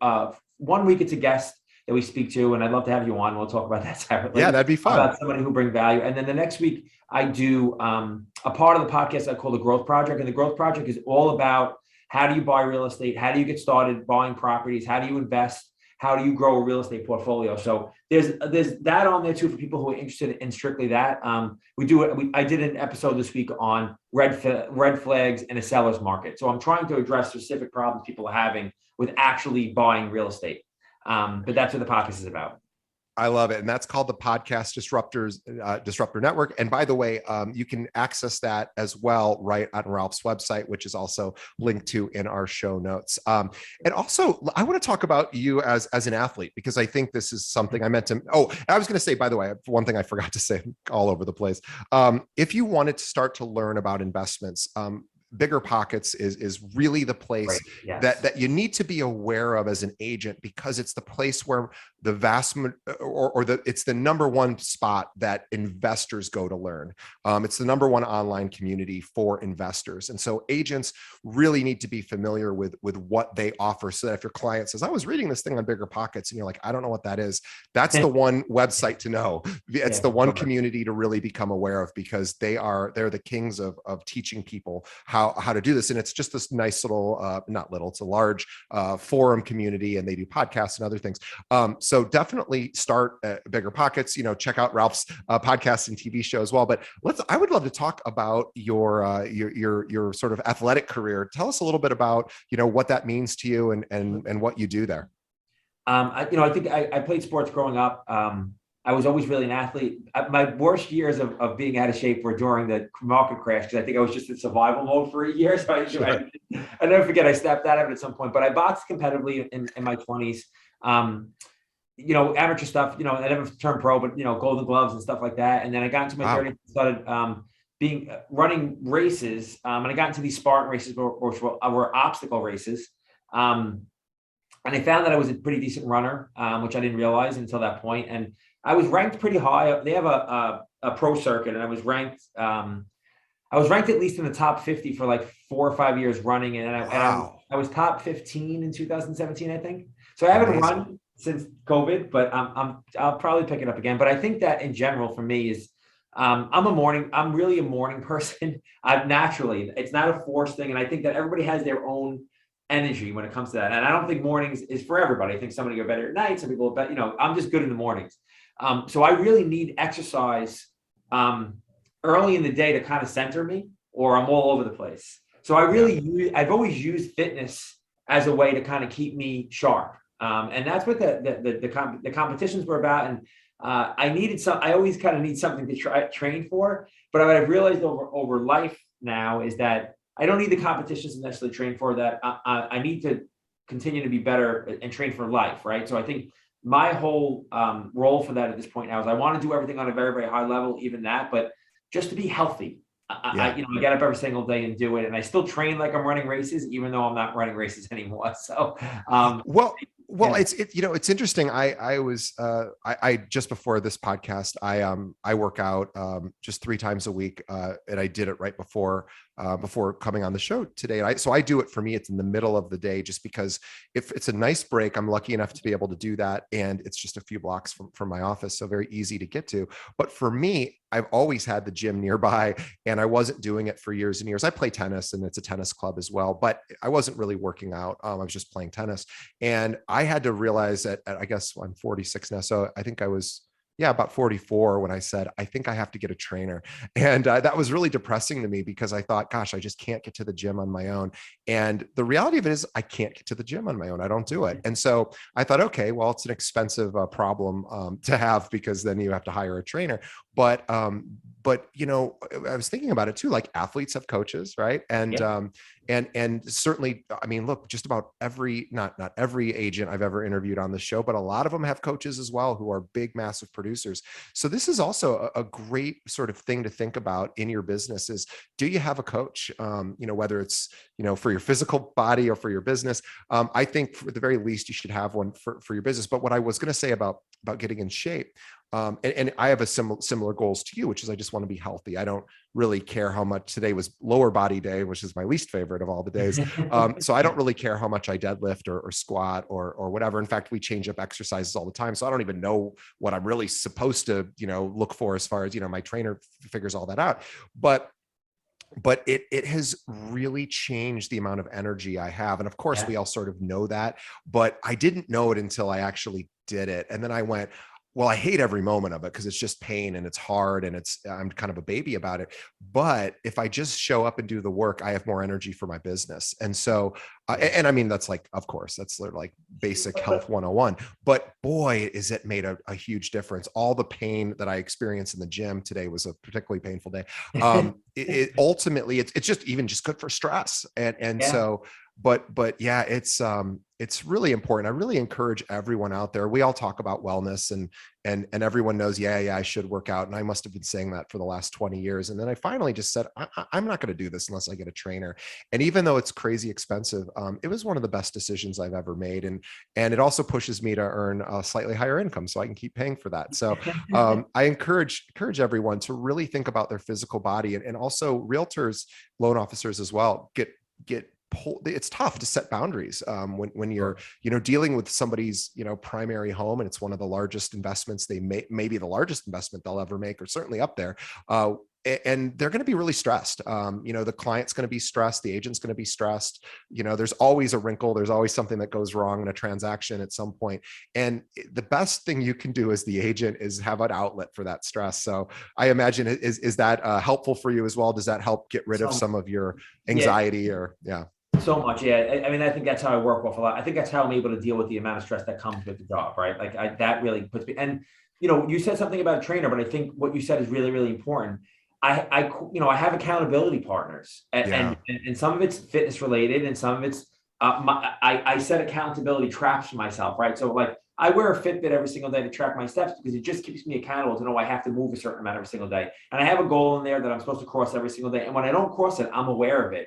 1 week it's a guest that we speak to, and I'd love to have you on. We'll talk about that separately. Yeah, that'd be fun. About somebody who bring value. And then the next week I do a part of the podcast I call the Growth Project. And the Growth Project is all about how do you buy real estate? How do you get started buying properties? How do you invest? How do you grow a real estate portfolio? So there's that on there too for people who are interested in strictly that. I did an episode this week on red flags in a seller's market. So I'm trying to address specific problems people are having with actually buying real estate. But that's what the podcast is about. I love it. And that's called the podcast Disruptor Network. And by the way, you can access that as well right on Ralph's website, which is also linked to in our show notes. And also, I want to talk about you as an athlete, because I think this is something I meant to, I was going to say, by the way, one thing I forgot to say all over the place. If you wanted to start to learn about investments, Bigger Pockets is really the place Right. Yes. that you need to be aware of as an agent, because it's the place where the it's the number one spot that investors go to learn. It's the number one online community for investors. And so agents really need to be familiar with what they offer, so that if your client says, I was reading this thing on Bigger Pockets, and you're like, I don't know what that is, that's the one website to know. It's the one community to really become aware of, because they're the kings of teaching people how to do this. And it's just this nice little, it's a large forum community, and they do podcasts and other things. So definitely start at Bigger Pockets, check out Ralph's podcast and TV show as well. But I would love to talk about your sort of athletic career. Tell us a little bit about, what that means to you and what you do there. I think I played sports growing up. I was always really an athlete. My worst years of being out of shape were during the market crash, because I think I was just in survival mode for a year. So I never forget, I snapped out of it at some point. But I boxed competitively in my 20s. Amateur stuff, I never turned pro, but, Golden Gloves and stuff like that. And then I got into my 30s and started running races. And I got into these Spartan races, which were obstacle races. And I found that I was a pretty decent runner, which I didn't realize until that point. And I was ranked pretty high. They have a pro circuit, and I was ranked at least in the top 50 for like 4 or 5 years running. And I was top 15 in 2017, I think. So I haven't run since COVID, but I'll probably pick it up again. But I think that in general for me is, I'm really a morning person. Naturally, it's not a forced thing. And I think that everybody has their own energy when it comes to that. And I don't think mornings is for everybody. I think some people are better at night. Some people are better, I'm just good in the mornings. So I really need exercise early in the day to kind of center me, or I'm all over the place. So I've always used fitness as a way to kind of keep me sharp. And that's what the competitions were about. And I always kind of need something to train for. But what I've realized over life now is that I don't need the competitions to necessarily train for that. I need to continue to be better and train for life, right? So I think my whole role for that at this point now is I want to do everything on a very, very high level, even that, but just to be healthy. I get up every single day and do it. And I still train like I'm running races, even though I'm not running races anymore. So, it's interesting. I just before this podcast, I work out just 3 times a week, and I did it right before coming on the show today. So I do it, for me, it's in the middle of the day, just because if it's a nice break, I'm lucky enough to be able to do that. And it's just a few blocks from my office. So very easy to get to. But for me, I've always had the gym nearby, and I wasn't doing it for years and years. I play tennis, and it's a tennis club as well, but I wasn't really working out. I was just playing tennis. And I had to realize that, I guess I'm 46 now. So I think I was, about 44 when I said, I think I have to get a trainer. And that was really depressing to me, because I thought, gosh, I just can't get to the gym on my own. And the reality of it is I can't get to the gym on my own. I don't do it. And so I thought, okay, well, it's an expensive problem to have, because then you have to hire a trainer. But I was thinking about it too, like athletes have coaches, right? And And certainly, I mean, look, just about every, not every agent I've ever interviewed on the show, but a lot of them have coaches as well who are big, massive producers. So this is also a great sort of thing to think about in your business is, do you have a coach? Whether it's, for your physical body or for your business. I think for the very least, you should have one for your business. But what I was going to say about getting in shape, and I have a similar goals to you, which is I just want to be healthy. I don't really care how much. Today was lower body day, which is my least favorite of all the days. So I don't really care how much I deadlift or squat or whatever. In fact, we change up exercises all the time. So I don't even know what I'm really supposed to, look for as far as, my trainer figures all that out. But it has really changed the amount of energy I have. And of course, we all sort of know that, but I didn't know it until I actually did it. And then I went, well, I hate every moment of it because it's just pain and it's hard and I'm kind of a baby about it. But if I just show up and do the work, I have more energy for my business. And so, and I mean, that's like, of course, that's like basic health 101, but boy, is it made a huge difference. All the pain that I experienced in the gym today was a particularly painful day. Ultimately, it's just even just good for stress. And so, but yeah, it's really important. I really encourage everyone out there. We all talk about wellness and everyone knows, I should work out. And I must've been saying that for the last 20 years. And then I finally just said, I'm not going to do this unless I get a trainer. And even though it's crazy expensive, it was one of the best decisions I've ever made. And it also pushes me to earn a slightly higher income so I can keep paying for that. So I encourage everyone to really think about their physical body and also realtors, loan officers as well, it's tough to set boundaries when you're dealing with somebody's primary home and it's one of the largest investments they maybe the largest investment they'll ever make, or certainly up there, and they're going to be really stressed. The client's going to be stressed, the agent's going to be stressed. There's always a wrinkle, there's always something that goes wrong in a transaction at some point, and the best thing you can do as the agent is have an outlet for that stress. So I imagine, is that helpful for you as well? Does that help get rid of some of your anxiety? So much. Yeah. I mean, I think that's how I work with a lot. I think that's how I'm able to deal with the amount of stress that comes with the job, right? Like that really puts me, and, you said something about a trainer, but I think what you said is really, really important. I have accountability partners and some of it's fitness related and some of it's, I set accountability traps for myself, right? So like I wear a Fitbit every single day to track my steps because it just keeps me accountable to know I have to move a certain amount every single day. And I have a goal in there that I'm supposed to cross every single day. And when I don't cross it, I'm aware of it.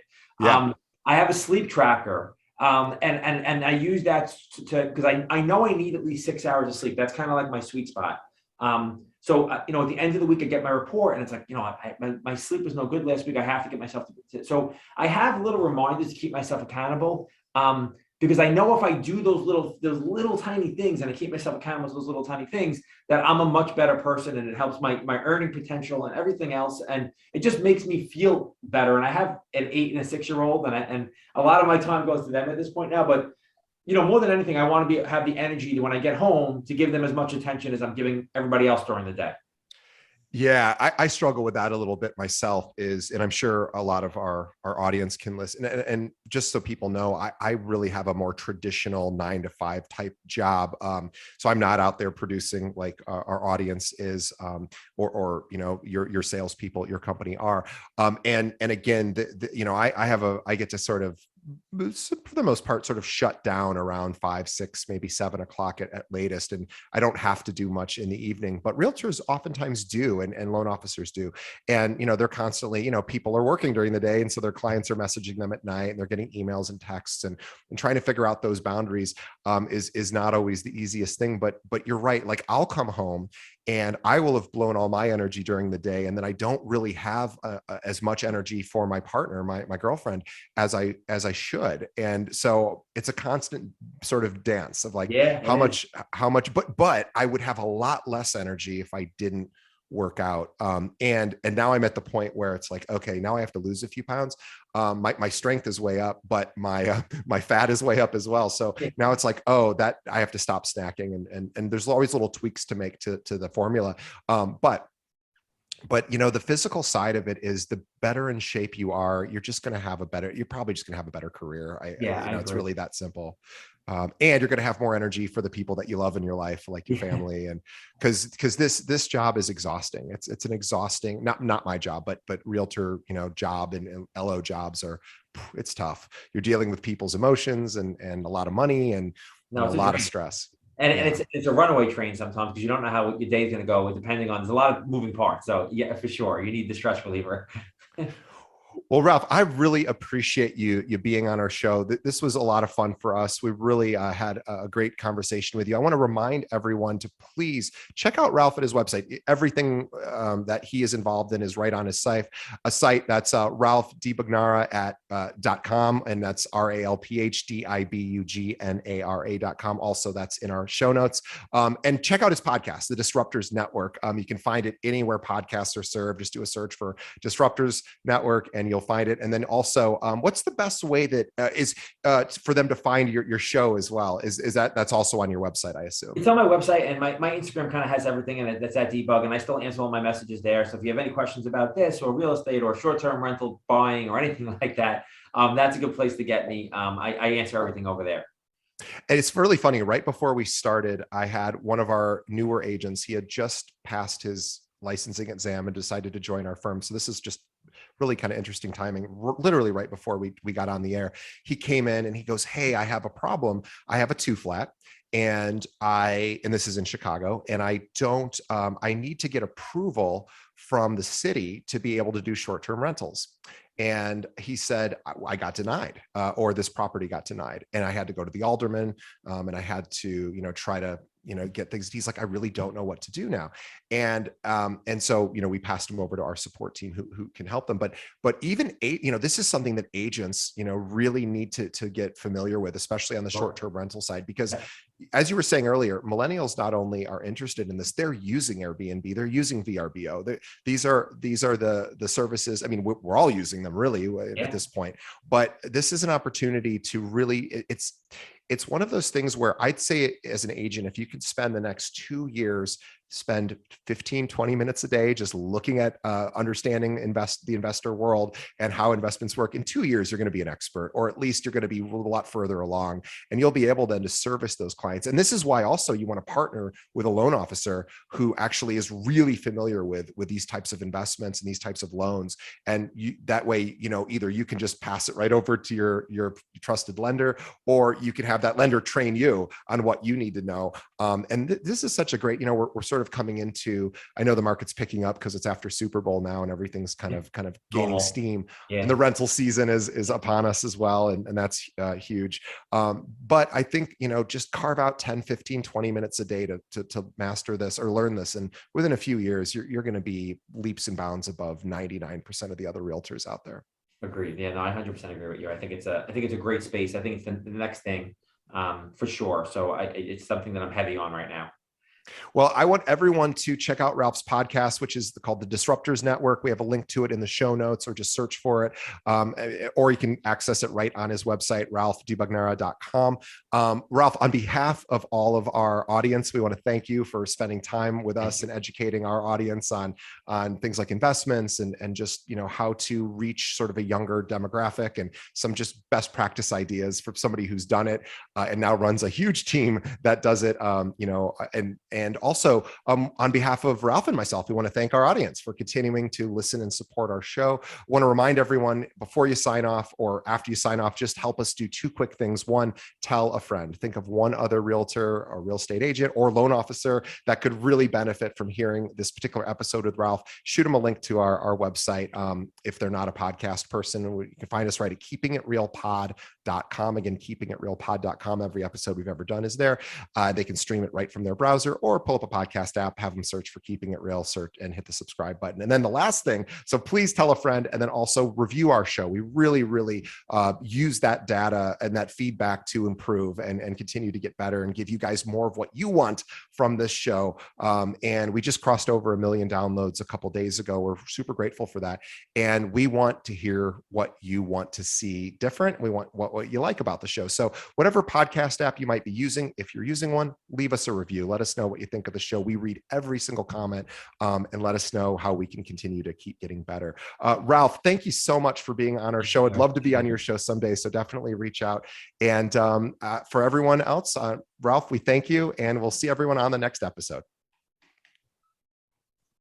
I have a sleep tracker, and I use that because I know I need at least 6 hours of sleep. That's kind of like my sweet spot. So at the end of the week, I get my report, and it's like, my sleep was no good last week. I have to get myself to. So I have little reminders to keep myself accountable. Because I know if I do those little tiny things and I keep myself accountable to those little tiny things, that I'm a much better person and it helps my earning potential and everything else. And it just makes me feel better. And I have an 8 and a 6-year-old and a lot of my time goes to them at this point now, but more than anything, I want to have the energy to, when I get home, to give them as much attention as I'm giving everybody else during the day. Yeah, I struggle with that a little bit myself, and I'm sure a lot of our audience can listen. And just so people know, I really have a more traditional 9-to-5 type job. So I'm not out there producing like our audience is, or your salespeople, your company are. And again, I get to sort of, for the most part, sort of shut down around 5, 6, maybe 7 o'clock at latest. And I don't have to do much in the evening, but realtors oftentimes do, and loan officers do. And, they're constantly, people are working during the day. And so their clients are messaging them at night and they're getting emails and texts and trying to figure out those boundaries is not always the easiest thing, but you're right. Like I'll come home and I will have blown all my energy during the day. And then I don't really have as much energy for my partner, my girlfriend, as I should. And so it's a constant sort of dance of like, how much, but I would have a lot less energy if I didn't work out. And now I'm at the point where it's like, okay, now I have to lose a few pounds. My strength is way up, but my fat is way up as well. So now it's like, that I have to stop snacking, and there's always little tweaks to make to the formula. But the physical side of it is, the better in shape you are, you're probably just going to have a better career. It's really that simple. And you're going to have more energy for the people that you love in your life, like your family. And because this job is exhausting. It's an exhausting, not my job, but realtor, job and LO jobs are it's tough. You're dealing with people's emotions and a lot of money and No, a lot of stress. And Yeah. it's a runaway train sometimes because you don't know how your day's going to go, depending on, there's a lot of moving parts. So yeah, for sure, you need the stress reliever. Well, Ralph, I really appreciate you being on our show. This was a lot of fun for us. We really had a great conversation with you. I want to remind everyone to please check out Ralph at his website. Everything that he is involved in is right on his site. A site that's Ralph DiBugnara at .com, and that's RalphDiBugnara.com. Also, that's in our show notes. And check out his podcast, the Disruptors Network. You can find it anywhere podcasts are served. Just do a search for Disruptors Network, and you'll find it. And then also, what's the best way that is for them to find your show as well? Is that's also on your website, I assume? It's on my website, and my Instagram kind of has everything in it. That's at Debug, and I still answer all my messages there. So if you have any questions about this or real estate or short-term rental buying or anything like that, that's a good place to get me. I answer everything over there. And it's really funny. Right before we started, I had one of our newer agents. He had just passed his licensing exam and decided to join our firm. So this is just really kind of interesting timing. Literally right before we got on the air, he came in and he goes, "Hey, I have a problem. I have a 2-flat. And this is in Chicago, and I need to get approval from the city to be able to do short-term rentals." And he said, I got denied, or this property got denied. And I had to go to the alderman, and I had to, try to, get things. He's like, I really don't know what to do now. And so, we passed him over to our support team who can help them. But even, this is something that agents, really need to get familiar with, especially on the short-term rental side, because as you were saying earlier, millennials not only are interested in this, they're using Airbnb, they're using VRBO. These are the services. I mean, we're all using them really at this point, but this is an opportunity to really, it's one of those things where I'd say as an agent, if you could spend the next 2 years, spend 15, 20 minutes a day just looking at understanding the investor world and how investments work, in 2 years, you're going to be an expert, or at least you're going to be a lot further along, and you'll be able then to service those clients. And this is why also you want to partner with a loan officer who actually is really familiar with these types of investments and these types of loans. And that way, either you can just pass it right over to your trusted lender, or you can have that lender train you on what you need to know. And this is such a great, we're sort of coming into, I know the market's picking up because it's after Super Bowl now and everything's kind of gaining steam. And the rental season is upon us as well. And that's huge. But I think, just carve out 10, 15, 20 minutes a day to master this or learn this. And within a few years, you're going to be leaps and bounds above 99% of the other realtors out there. Agreed. Yeah, no, I 100% agree with you. I think it's a great space. I think it's the next thing, for sure. So it's something that I'm heavy on right now. Well, I want everyone to check out Ralph's podcast, which is called the Disruptors Network. We have a link to it in the show notes, or just search for it. Or you can access it right on his website, RalphDiBugnara.com. Ralph, on behalf of all of our audience, we want to thank you for spending time with us and educating our audience on things like investments and just, how to reach sort of a younger demographic, and some just best practice ideas for somebody who's done it and now runs a huge team that does it, and also, on behalf of Ralph and myself, we want to thank our audience for continuing to listen and support our show. I want to remind everyone, before you sign off or after you sign off, just help us do 2 quick things. One, tell a friend. Think of one other realtor or real estate agent or loan officer that could really benefit from hearing this particular episode with Ralph. Shoot them a link to our website. If they're not a podcast person, you can find us right at keepingitrealpod.com. Again, keepingitrealpod.com. Every episode we've ever done is there. They can stream it right from their browser, or pull up a podcast app, have them search for Keeping It Real, search and hit the subscribe button. And then the last thing, so please tell a friend, and then also review our show. We really, really use that data and that feedback to improve and continue to get better and give you guys more of what you want from this show. And we just crossed over 1 million downloads a couple of days ago. We're super grateful for that. And we want to hear what you want to see different. We want what you like about the show. So whatever podcast app you might be using, if you're using one, leave us a review. Let us know what you think of the show. We read every single comment, and let us know how we can continue to keep getting better. Ralph, thank you so much for being on our show. I'd love to be on your show someday, so definitely reach out. And for everyone else, Ralph, we thank you, and we'll see everyone on the next episode.